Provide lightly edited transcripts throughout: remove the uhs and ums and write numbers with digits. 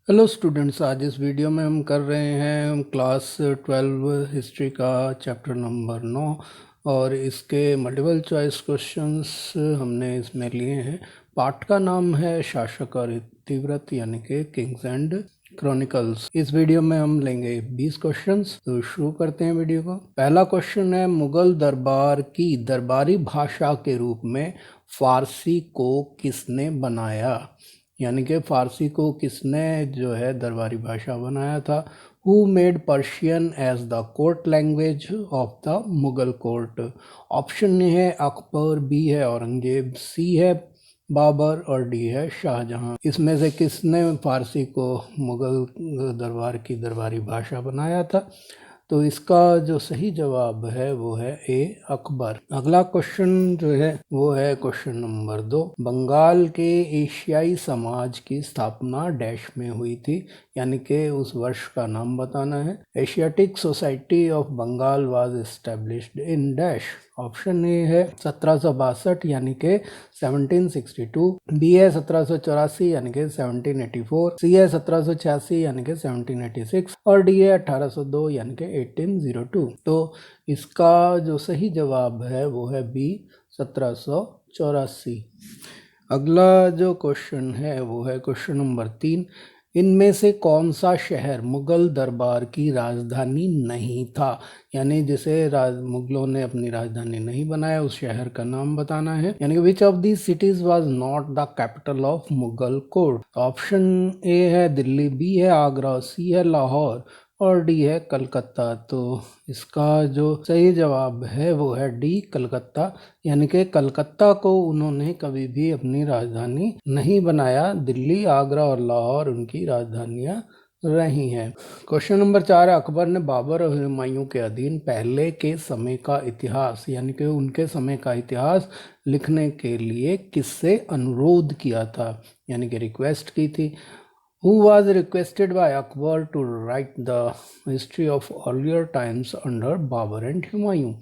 Hello students, आज इस video में हम कर रहे हैं क्लास 12 हिस्ट्री का चैप्टर नंबर 9 और इसके मल्टीपल चॉइस क्वेश्चंस हमने इसमें लिए हैं। पाठ का नाम है शासक और इतिवृत्त यानी कि किंग्स एंड क्रॉनिकल्स। इस वीडियो में हम लेंगे 20 क्वेश्चंस। तो शुरू करते हैं वीडियो को। पहला क्वेश्चन है, मुगल दरबार की दरबारी भाषा के रूप में फारसी को किसने बनाया? यानी कि फ़ारसी को किसने जो है दरबारी भाषा बनाया था? Who made Persian as the court language of the Mughal court? Option A है अकबर, बी है औरंगजेब, सी है बाबर और डी है शाहजहां। इसमें से किसने फ़ारसी को मुगल दरबार की दरबारी भाषा बनाया था? तो इसका जो सही जवाब है वो है ए अकबर। अगला क्वेश्चन जो है वो है क्वेश्चन नंबर 2। बंगाल के एशियाई समाज की स्थापना डैश में हुई थी, यानी कि उस वर्ष का नाम बताना है। Asiatic Society of Bengal was established in dash. Option A है 1762 यानी कि 1762, बी है 1784 यानी कि 1784, सी है 1786 यानी कि 1786 और डी है 1802 यानी कि 1802। तो इसका जो सही जवाब है वो है बी 1784। अगला जो क्वेश्चन है वो है क्वेश्चन नंबर 3। इनमें से कौन सा शहर मुगल दरबार की राजधानी नहीं था? यानी जिसे मुगलों ने अपनी राजधानी नहीं बनाया उस शहर का नाम बताना है। यानी कि which of the cities was not the capital of Mughal court? Option A है दिल्ली, बी है आगरा, सी है लाहौर और डी है कलकत्ता। तो इसका जो सही जवाब है वो है डी कलकत्ता। यानी कि कलकत्ता को उन्होंने कभी भी अपनी राजधानी नहीं बनाया। दिल्ली, आगरा और लाहौर उनकी राजधानियां रही हैं। क्वेश्चन नंबर 4 है, अकबर ने बाबर और हुमायूं के अधीन पहले के समय का इतिहास यानी कि उनके समय का इतिहास लिखने के लिए किससे अनुरोध किया था? यानी कि रिक्वेस्ट की थी। Who was requested by Akbar to write the history of earlier times under Babur and Humayun?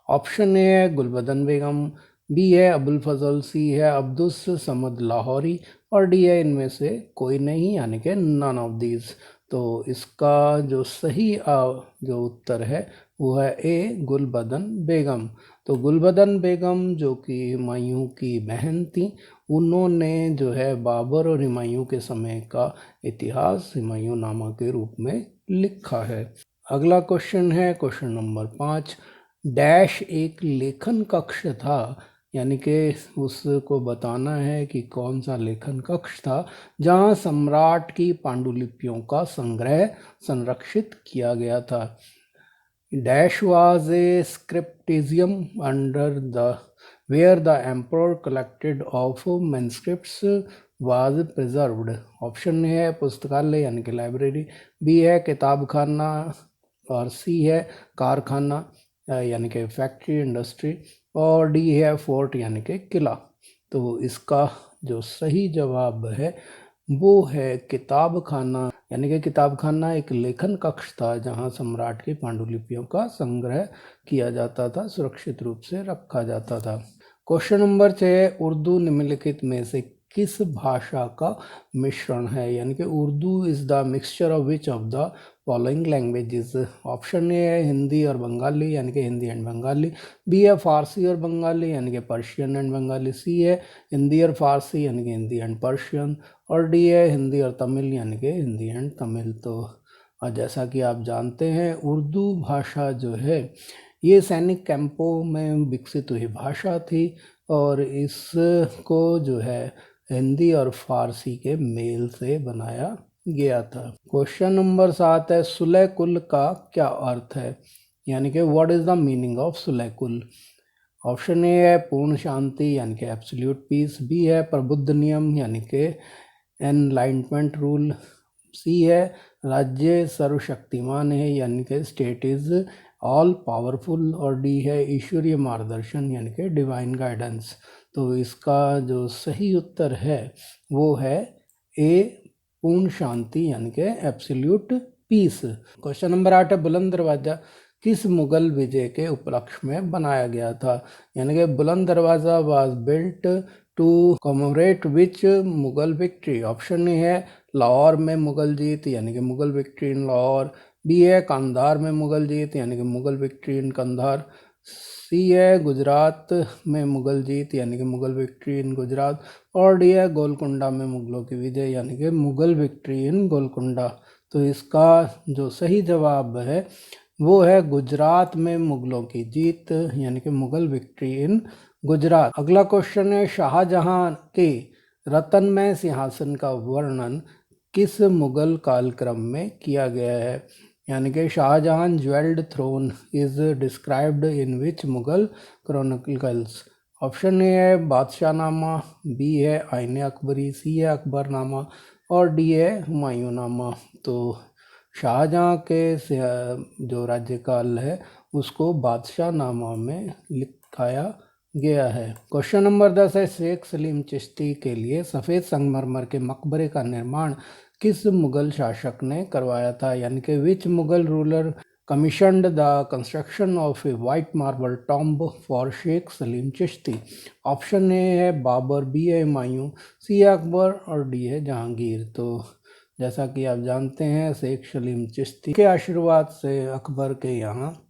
Option A है गुलबदन बेगम, बी है अबुल फजल, सी है अब्दुस समद लाहौरी और डी है इनमें से कोई नहीं यानी कि नन ऑफ दीज। तो इसका जो सही जो उत्तर है वो है ए गुलबदन बेगम। तो गुलबदन बेगम जो कि हुमायूं की बहन थी, उन्होंने जो है बाबर और हुमायूं के समय का इतिहास हुमायूंनामा के रूप में लिखा है। अगला क्वेश्चन है क्वेश्चन नंबर 5। डैश एक लेखन कक्ष था, यानी कि उसको बताना है कि कौन सा लेखन कक्ष था जहां सम्राट की पांडुलिपियों का संग्रह संरक्षित किया गया था। Dash was a scriptarium under the where the emperor collected of manuscripts was preserved. Option है पुस्तकालय यानी कि लाइब्रेरी, बी है किताब खाना और सी है कारखाना यानी कि फैक्ट्री इंडस्ट्री और डी है फोर्ट यानी कि किला। तो इसका जो सही जवाब है वो है किताब खाना। यानी कि किताब खाना एक लेखन कक्ष था जहां सम्राट की पांडुलिपियों का संग्रह किया जाता था, सुरक्षित रूप से रखा जाता था। क्वेश्चन नंबर 6, उर्दू निम्नलिखित में से किस भाषा का मिश्रण है? यानी कि Urdu is the mixture of which of the following languages? Option A है हिंदी और बंगाली यानी कि हिंदी एंड बंगाली, बी है फारसी और बंगाली यानी कि पर्शियन एंड बंगाली, सी है हिंदी और फारसी यानी कि हिंदी एंड पर्शियन और डी है हिंदी और तमिल यानी कि हिंदी एंड तमिल। तो जैसा कि आप जानते हैं उर्दू भाषा जो है ये सैनिक कैंपों में विकसित हुई भाषा थी और इसको जो है हिंदी और फारसी के मेल से बनाया गया था। क्वेश्चन नंबर 7 है, सुलह कुल का क्या अर्थ है? यानी कि what is the meaning of Sulh Kul? Option A है पूर्ण शांति यानी कि एब्सोल्यूट पीस, बी है प्रबुद्ध नियम यानी कि एनलाइटमेंट रूल, सी है राज्य सर्वशक्तिमान है यानी कि स्टेट इज ऑल पावरफुल और डी है ईश्वरीय मार्गदर्शन यानी कि डिवाइन गाइडेंस। तो इसका जो सही उत्तर है वो है ए पूर्ण शांति यानी कि एब्सोल्यूट पीस। क्वेश्चन नंबर 8 है, बुलंद दरवाजा किस मुगल विजय के उपलक्ष्य में बनाया गया था? यानी कि Buland Darwaza was built to commemorate which Mughal victory. Option A है लाहौर में मुगल जीत यानी कि Mughal victory in Lahore, B है कांधार में मुगल जीत यानी कि Mughal victory in Kandahar, C है गुजरात में मुगल जीत यानी कि मुगल विक्ट्री इन गुजरात, और डी है गोलकुंडा में मुगलों की विजय यानी कि मुगल विक्ट्री इन गोलकुंडा। तो इसका जो सही जवाब है वो है गुजरात में मुगलों की जीत यानी कि मुगल विक्ट्री इन गुजरात। अगला क्वेश्चन है शाहजहां के रतनमय सिंहासन का वर्णन किस मुगल कालक्रम में किया गया है, यानी कि Shahjahan jewelled throne is described in which Mughal chronicles. Option A है बादशाहनामा, बी है आईने अकबरी, सी है अकबरनामा, और डी है हुमायूंनामा। तो शाहजहां के जो राज्यकाल है उसको बादशाहनामा में लिखाया गया है। क्वेश्चन नंबर 10 है शेख सलीम चिश्ती के लिए सफ़ेद संगमरमर के मकबरे का निर्माण किस मुगल शासक ने करवाया था, यानी कि which Mughal ruler commissioned the construction of a white marble tomb for Sheikh Salim Chishti. Option A है बाबर, बी है हुमायूं, सी है अकबर, और डी है जहांगीर। तो जैसा कि आप जानते हैं शेख सलीम चिश्ती के आशीर्वाद से अकबर के यहाँ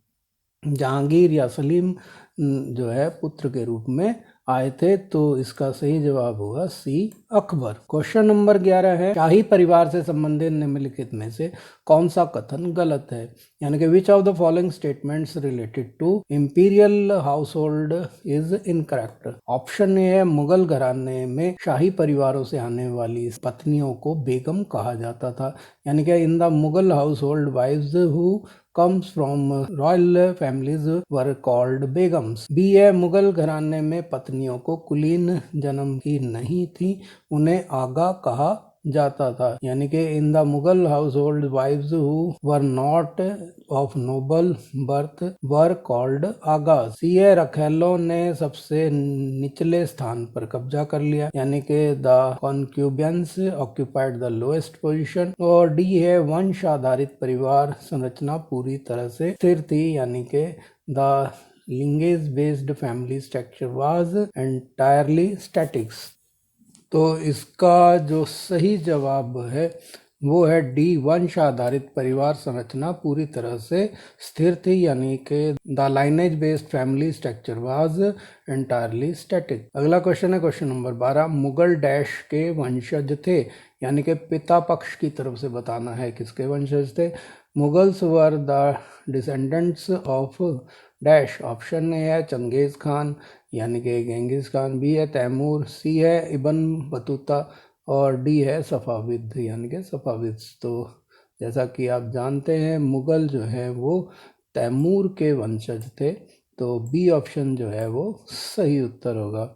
जहांगीर या सलीम जो है पुत्र के रूप में आए थे। तो इसका सही जवाब होगा सी अकबर। क्वेश्चन नंबर 11 है शाही परिवार से संबंधित निम्नलिखित में से कौन सा कथन गलत है, यानी कि which of the following statements related to imperial house hold is incorrect. Option A है मुगल घराने में शाही परिवारों से आने वाली पत्नियों को बेगम कहा जाता था, यानी कि in the Mughal house hold wives who comes from royal families were called begums। B है मुगल घराने में पत्नियों को कुलीन जन्म की नहीं थी, उन्हें आगा कहा जाता था, यानी कि in the Mughal house hold wives who were not of noble birth were called agha. C है रखेलों ने सबसे निचले स्थान पर कब्जा कर लिया, यानी कि the concubines occupied the lowest position, और डी है वंश आधारित परिवार संरचना पूरी तरह से स्थिर थी, यानी कि the lineage based family structure was entirely statics. तो इसका जो सही जवाब है वो है डी वंश आधारित परिवार संरचना पूरी तरह से स्थिर थी, यानी कि the lineage based family structure was entirely static. अगला क्वेश्चन है क्वेश्चन नंबर 12 मुगल डैश के वंशज थे, यानी कि पिता पक्ष की तरफ से बताना है किसके वंशज थे। Mughals were the descendants of dash. Option A है चंगेज खान यानी कि गेंगिस खान, बी है तैमूर, सी है इबन बतूता, और डी है सफाविद यानी कि सफाविद्स। तो जैसा कि आप जानते हैं मुगल जो है वो तैमूर के वंशज थे, तो बी ऑप्शन जो है वो सही उत्तर होगा।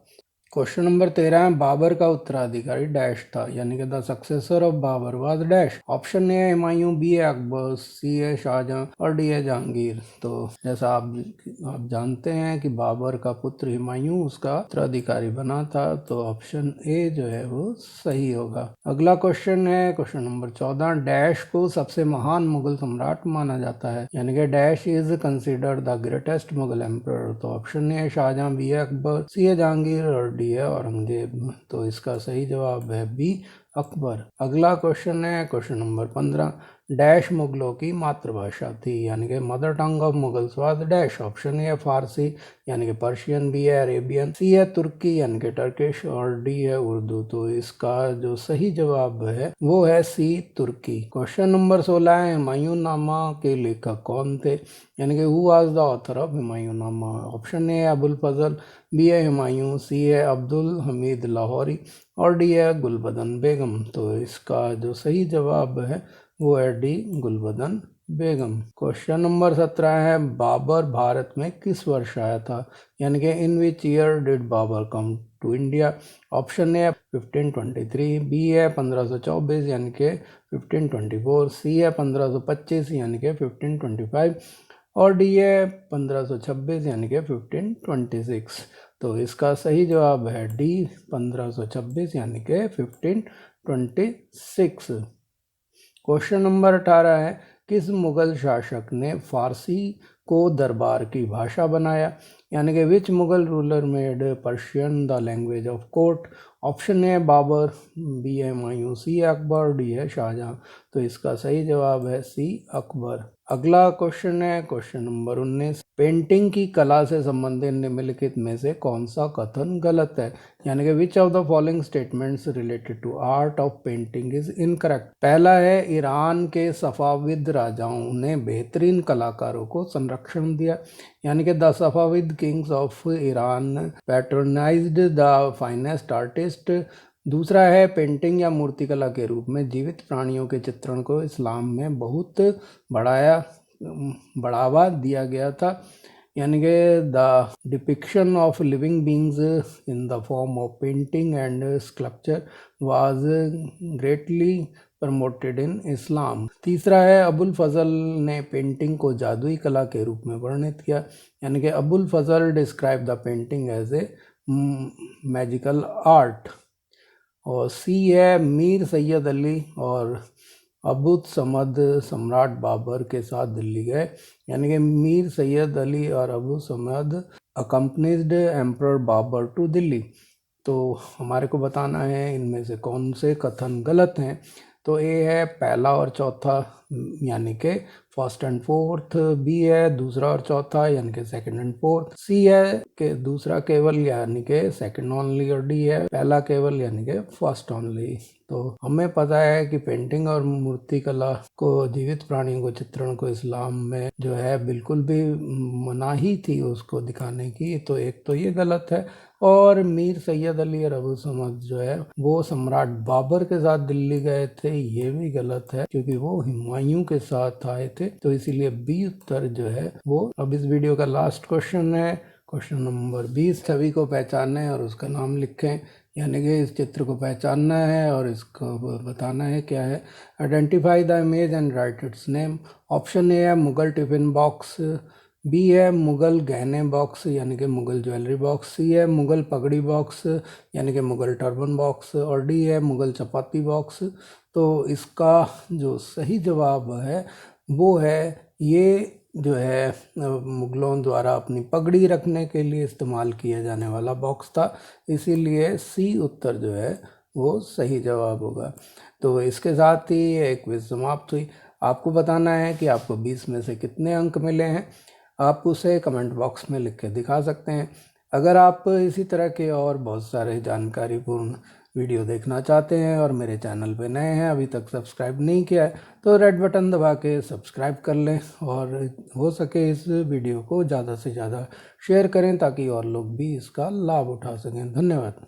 क्वेश्चन नंबर 13 है बाबर का उत्तराधिकारी डैश था, यानी कि the successor of Babur was dash. Option A है हुमायूं, बी है अकबर, सी है शाहजहां, और डी है जहांगीर। तो जैसा आप जानते हैं कि बाबर का पुत्र हुमायूं उसका उत्तराधिकारी बना था, तो ऑप्शन ए जो है वो सही होगा। अगला क्वेश्चन है क्वेश्चन नंबर 14 डैश को सबसे महान मुगल सम्राट माना जाता है, यानी कि dash is considered the greatest Mughal emperor. तो ऑप्शन ए है शाहजहां, बी है अकबर, सी है जहांगीर, और डी है औरंगजेब। तो इसका सही जवाब है बी अकबर। अगला क्वेश्चन है क्वेश्चन नंबर 15 डैश मुगलों की मातृभाषा थी, यानी कि mother tongue of Mughals was dash. Option A है फारसी यानी कि पर्शियन, बी है अरेबियन, सी है तुर्की यानी कि टर्किश, और डी है उर्दू। तो इसका जो सही जवाब है वो है सी तुर्की। क्वेश्चन नंबर 16 है हुमायूंनामा के लेखक कौन थे, यानी कि who was the author of Humayunnama. Option A है अबुल फजल, बी है हुमायूं, सी है अब्दुल हमीद लाहौरी, और डी है गुलबदन बेगम। तो इसका जो सही जवाब है वो है डी गुलबदन बेगम। क्वेश्चन नंबर 17 है बाबर भारत में किस वर्ष आया था, यानी कि in which year did Babur come to India. Option A 1523, B है 1524 यानी कि 1524, सी है 1525 यानी कि 1525, और डी है 1526 यानी कि 1526। तो इसका सही जवाब है डी 1526 यानी कि 1526। क्वेश्चन नंबर 18 है किस मुगल शासक ने फारसी को दरबार की भाषा बनाया, यानी कि which Mughal ruler made Persian the language of court. Option A Babur, B है हुमायूं, सी अकबर, डी है शाहजहां। तो इसका सही जवाब है सी अकबर। अगला क्वेश्चन है क्वेश्चन नंबर 19। पेंटिंग की कला से संबंधित निम्नलिखित में से कौन सा कथन गलत है। यानी कि which of the following statements related to art of painting is incorrect. पहला है ईरान के सफाविद राजाओं ने बेहतरीन कलाकारों को संरक्षण दिया, यानी कि the Safavid kings of Iran patronized the finest artist. दूसरा है पेंटिंग या मूर्तिकला के रूप में जीवित प्राणियों के चित्रण को इस्लाम में बहुत बढ़ावा दिया गया था, यानी कि the depiction of living beings in the form of painting and sculpture was greatly promoted in Islam. तीसरा है अबुल फजल ने पेंटिंग को जादुई कला के रूप में वर्णित किया, यानी कि Abul Fazl describe the painting as a magical art. और सी है मीर सैयद अली और अबुद समद सम्राट बाबर के साथ दिल्ली गए, यानी कि मीर सैयद अली और Abu Samad accompanied emperor Babur to Delhi. तो हमारे को बताना है इनमें से कौन से कथन गलत हैं। तो ए है पहला और चौथा, यानी कि फर्स्ट एंड फोर्थ। बी है दूसरा और चौथा, यानी कि सेकंड एंड फोर्थ। सी है कि दूसरा केवल, यानी कि सेकंड ओनली। और डी है पहला केवल, यानी कि फर्स्ट ओनली। तो हमें पता है कि पेंटिंग और मूर्ति कला को, जीवित प्राणियों को चित्रण को इस्लाम में जो है बिल्कुल भी मनाही थी उसको दिखाने की। तो एक तो ये गलत है। और मीर सैयद अली और अबू समद जो है वो सम्राट बाबर के साथ दिल्ली गए थे, ये भी गलत है क्योंकि वो हुमायूं के साथ आए थे। तो इसीलिए बी उत्तर जो है वो। अब इस वीडियो का लास्ट क्वेश्चन है क्वेश्चन नंबर 20। छवि को पहचानें और उसका नाम लिखें, यानी कि इस चित्र को पहचानना है और इसको बताना है क्या है। Identify the image and right it's name. Option A है मुगल टिफिन बॉक्स, बी है मुगल गहने बॉक्स यानी कि मुगल ज्वेलरी बॉक्स, सी है मुगल पगड़ी बॉक्स यानी कि मुगल टर्बन बॉक्स, और डी है मुगल चपाती बॉक्स। तो इसका जो सही जवाब है वो है ये जो है मुगलों द्वारा अपनी पगड़ी रखने के लिए इस्तेमाल किया जाने वाला बॉक्स था, इसीलिए सी उत्तर जो है वो सही जवाब होगा। तो इसके साथ ही एक क्विज समाप्त हुई। आपको बताना है कि आपको 20 में से कितने अंक मिले हैं। आप उसे कमेंट बॉक्स में लिख के दिखा सकते हैं। अगर आप इसी तरह के और बहुत सारे जानकारीपूर्ण वीडियो देखना चाहते हैं और मेरे चैनल पे नए हैं, अभी तक सब्सक्राइब नहीं किया है, तो रेड बटन दबा के सब्सक्राइब कर लें और हो सके इस वीडियो को ज़्यादा से ज़्यादा शेयर करें ताकि और लोग भी इसका लाभ उठा सकें। धन्यवाद।